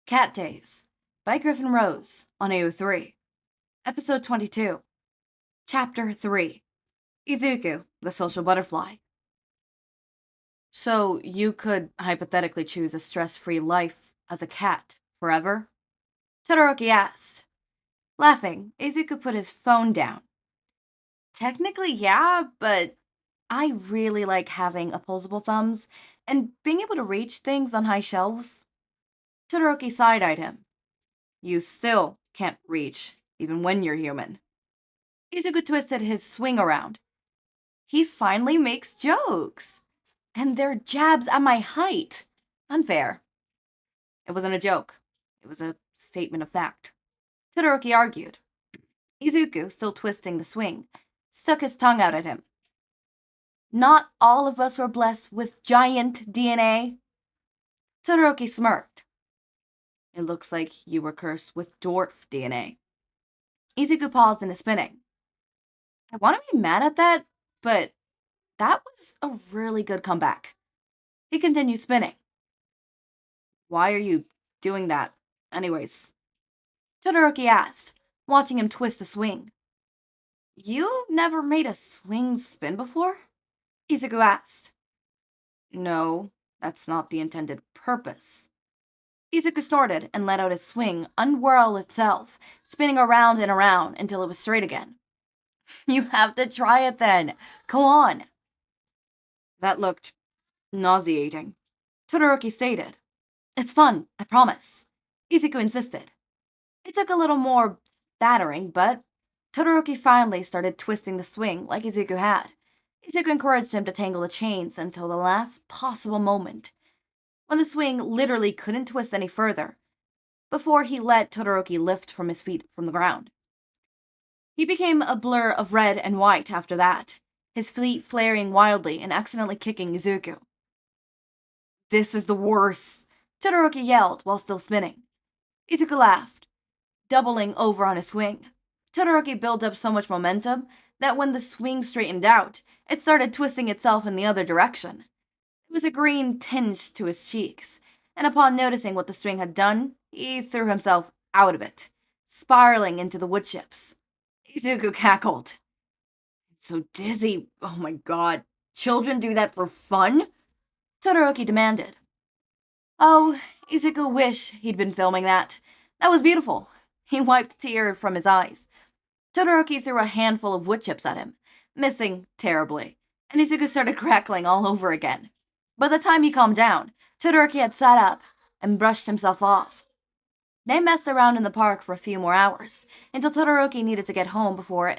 Cat Days by Griffin Rose on AO3. Episode 22. Chapter 3. Izuku, the Social Butterfly. So you could hypothetically choose a stress-free life as a cat forever? Todoroki asked. Laughing, Izuku put his phone down. Technically, yeah, but I really like having opposable thumbs and being able to reach things on high shelves. Todoroki side-eyed him. You still can't reach, even when you're human. Izuku twisted his swing around. He finally makes jokes. And they're jabs at my height. Unfair. It wasn't a joke. It was a statement of fact. Todoroki argued. Izuku, still twisting the swing, stuck his tongue out at him. Not all of us were blessed with giant DNA. Todoroki smirked. It looks like you were cursed with dwarf DNA. Izuku paused in his spinning. I want to be mad at that, but that was a really good comeback. He continued spinning. Why are you doing that, anyways? Todoroki asked, watching him twist the swing. You never made a swing spin before? Izuku asked. No, that's not the intended purpose. Izuku snorted and let out his swing unwhirl itself, spinning around and around until it was straight again. You have to try it then. Go on. That looked nauseating. Todoroki stated. It's fun, I promise. Izuku insisted. It took a little more battering, but Todoroki finally started twisting the swing like Izuku had. Izuku encouraged him to tangle the chains until the last possible moment, when the swing literally couldn't twist any further, before he let Todoroki lift from his feet from the ground. He became a blur of red and white after that, his feet flaring wildly and accidentally kicking Izuku. This is the worst, Todoroki yelled while still spinning. Izuku laughed, doubling over on his swing. Todoroki built up so much momentum that when the swing straightened out, it started twisting itself in the other direction. There was a green tinge to his cheeks, and upon noticing what the swing had done, he threw himself out of it, spiraling into the wood chips. Izuku cackled. It's so dizzy. Oh my god. Children do that for fun? Todoroki demanded. Oh, Izuku wished he'd been filming that. That was beautiful. He wiped a tear from his eyes. Todoroki threw a handful of wood chips at him, missing terribly, and Izuku started crackling all over again. By the time he calmed down, Todoroki had sat up and brushed himself off. They messed around in the park for a few more hours, until Todoroki needed to get home before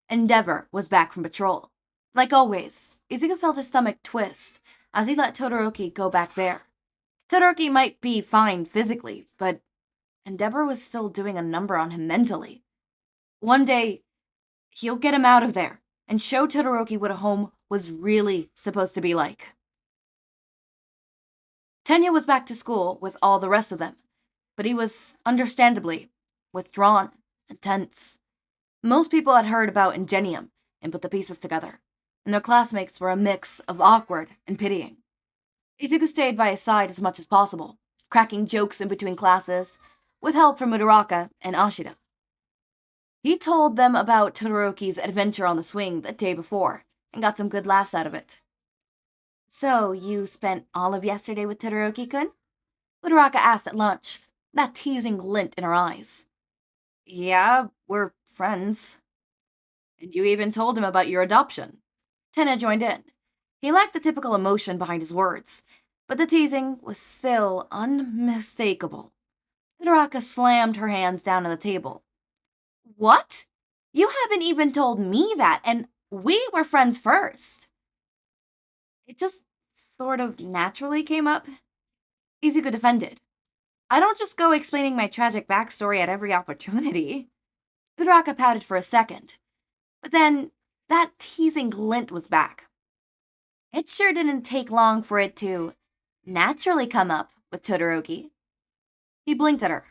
Endeavor was back from patrol. Like always, Izuku felt his stomach twist as he let Todoroki go back there. Todoroki might be fine physically, but Endeavor was still doing a number on him mentally. One day, he'll get him out of there and show Todoroki what a home was really supposed to be like. Tenya was back to school with all the rest of them, but he was, understandably, withdrawn and tense. Most people had heard about Ingenium and put the pieces together, and their classmates were a mix of awkward and pitying. Izuku stayed by his side as much as possible, cracking jokes in between classes, with help from Muraraka and Ashida. He told them about Todoroki's adventure on the swing the day before, and got some good laughs out of it. So, you spent all of yesterday with Todoroki-kun? Muraraka asked at lunch, that teasing glint in her eyes. Yeah, we're friends. And you even told him about your adoption. Tenya joined in. He lacked the typical emotion behind his words, but the teasing was still unmistakable. Muraraka slammed her hands down on the table. What? You haven't even told me that, and we were friends first. It just sort of naturally came up. Izuku defended. I don't just go explaining my tragic backstory at every opportunity. Muraraka pouted for a second, but then that teasing glint was back. It sure didn't take long for it to naturally come up with Todoroki. He blinked at her.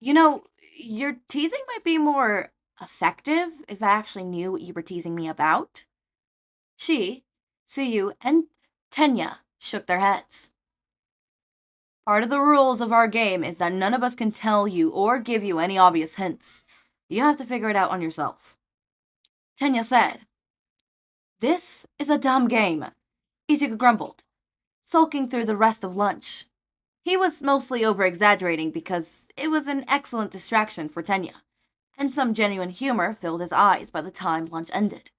You know, your teasing might be more effective if I actually knew what you were teasing me about. She, Suyu, and Tenya shook their heads. Part of the rules of our game is that none of us can tell you or give you any obvious hints. You have to figure it out on yourself. Tenya said. This is a dumb game, Izuku grumbled, sulking through the rest of lunch. He was mostly over-exaggerating because it was an excellent distraction for Tenya, and some genuine humor filled his eyes by the time lunch ended.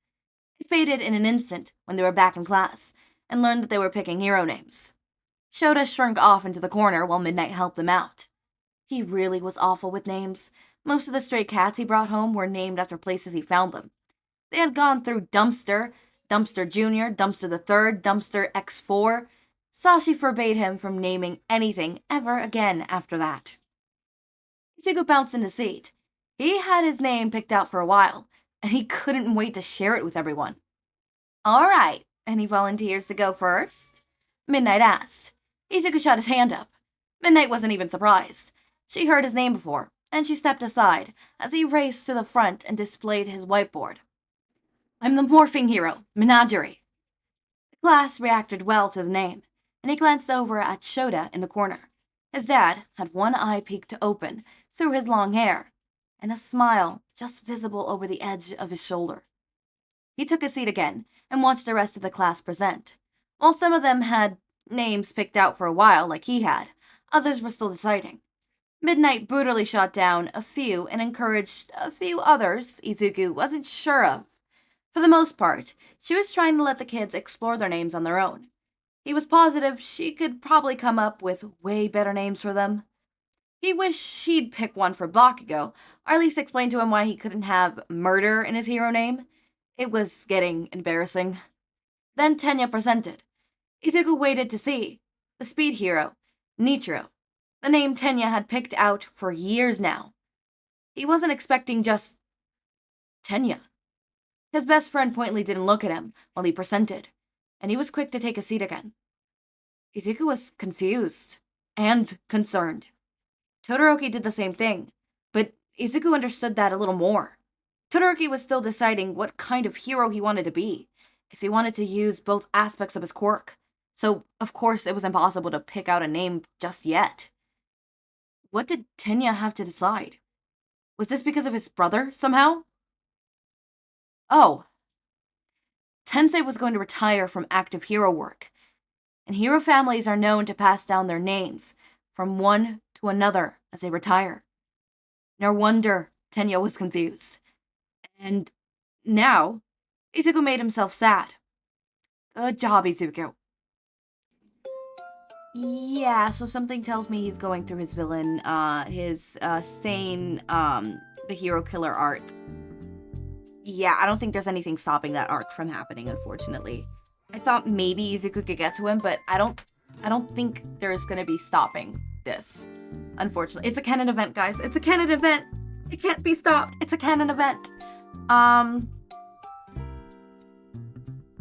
It faded in an instant when they were back in class, and learned that they were picking hero names. Shouta shrunk off into the corner while Midnight helped them out. He really was awful with names. Most of the stray cats he brought home were named after places he found them. They had gone through Dumpster, Dumpster Jr., Dumpster the Third, Dumpster X4. Hisashi forbade him from naming anything ever again after that. Izuku bounced in his seat. He had his name picked out for a while, and he couldn't wait to share it with everyone. All right, any volunteers to go first? Midnight asked. Izuku shot his hand up. Midnight wasn't even surprised. She heard his name before, and she stepped aside as he raced to the front and displayed his whiteboard. I'm the morphing hero, Menagerie. The class reacted well to the name, and he glanced over at Shouta in the corner. His dad had one eye peeked open through his long hair, and a smile just visible over the edge of his shoulder. He took a seat again and watched the rest of the class present. While some of them had names picked out for a while, like he had, others were still deciding. Midnight brutally shot down a few and encouraged a few others Izuku wasn't sure of. For the most part, she was trying to let the kids explore their names on their own. He was positive she could probably come up with way better names for them. He wished she'd pick one for Bakugo, or at least explain to him why he couldn't have murder in his hero name. It was getting embarrassing. Then Tenya presented. Izuku waited to see. The speed hero, Nichiro. The name Tenya had picked out for years now. He wasn't expecting just Tenya. His best friend pointedly didn't look at him while he presented, and he was quick to take a seat again. Izuku was confused and concerned. Todoroki did the same thing, but Izuku understood that a little more. Todoroki was still deciding what kind of hero he wanted to be, if he wanted to use both aspects of his quirk, so of course it was impossible to pick out a name just yet. What did Tenya have to decide? Was this because of his brother, somehow? Oh. Tensei was going to retire from active hero work, and hero families are known to pass down their names from one to another as they retire. No wonder Tenya was confused. And now, Izuku made himself sad. Good job, Izuku. Yeah, so something tells me he's going through his villain, his Sane, the hero killer arc. Yeah, I don't think there's anything stopping that arc from happening, unfortunately. I thought maybe Izuku could get to him, but I don't think there's gonna be stopping this. Unfortunately. It's a canon event, guys. It's a canon event. It can't be stopped. It's a canon event.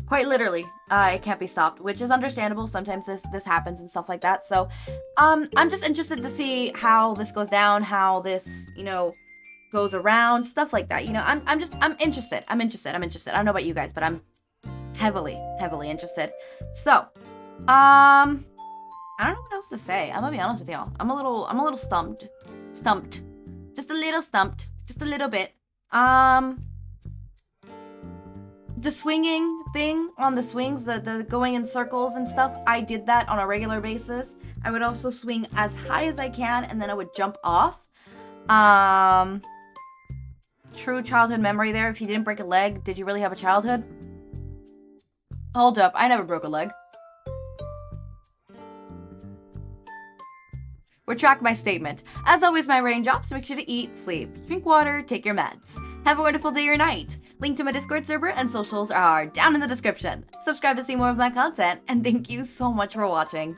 Quite literally, it can't be stopped, which is understandable. Sometimes this happens and stuff like that. So, I'm just interested to see how this goes down, how this, goes around, stuff like that. I'm interested. I'm interested. I don't know about you guys, but I'm heavily interested. So, I don't know what else to say. I'm gonna be honest with y'all. I'm a little stumped. Just a little stumped. Just a little bit. The swinging thing on the swings, the going in circles and stuff, I did that on a regular basis. I would also swing as high as I can, and then I would jump off. True childhood memory there. If you didn't break a leg, did you really have a childhood? Hold up, I never broke a leg. Retract my statement. As always, my raindrops, make sure to eat, sleep, drink water, take your meds. Have a wonderful day or night. Link to my Discord server and socials are down in the description. Subscribe to see more of my content, and thank you so much for watching.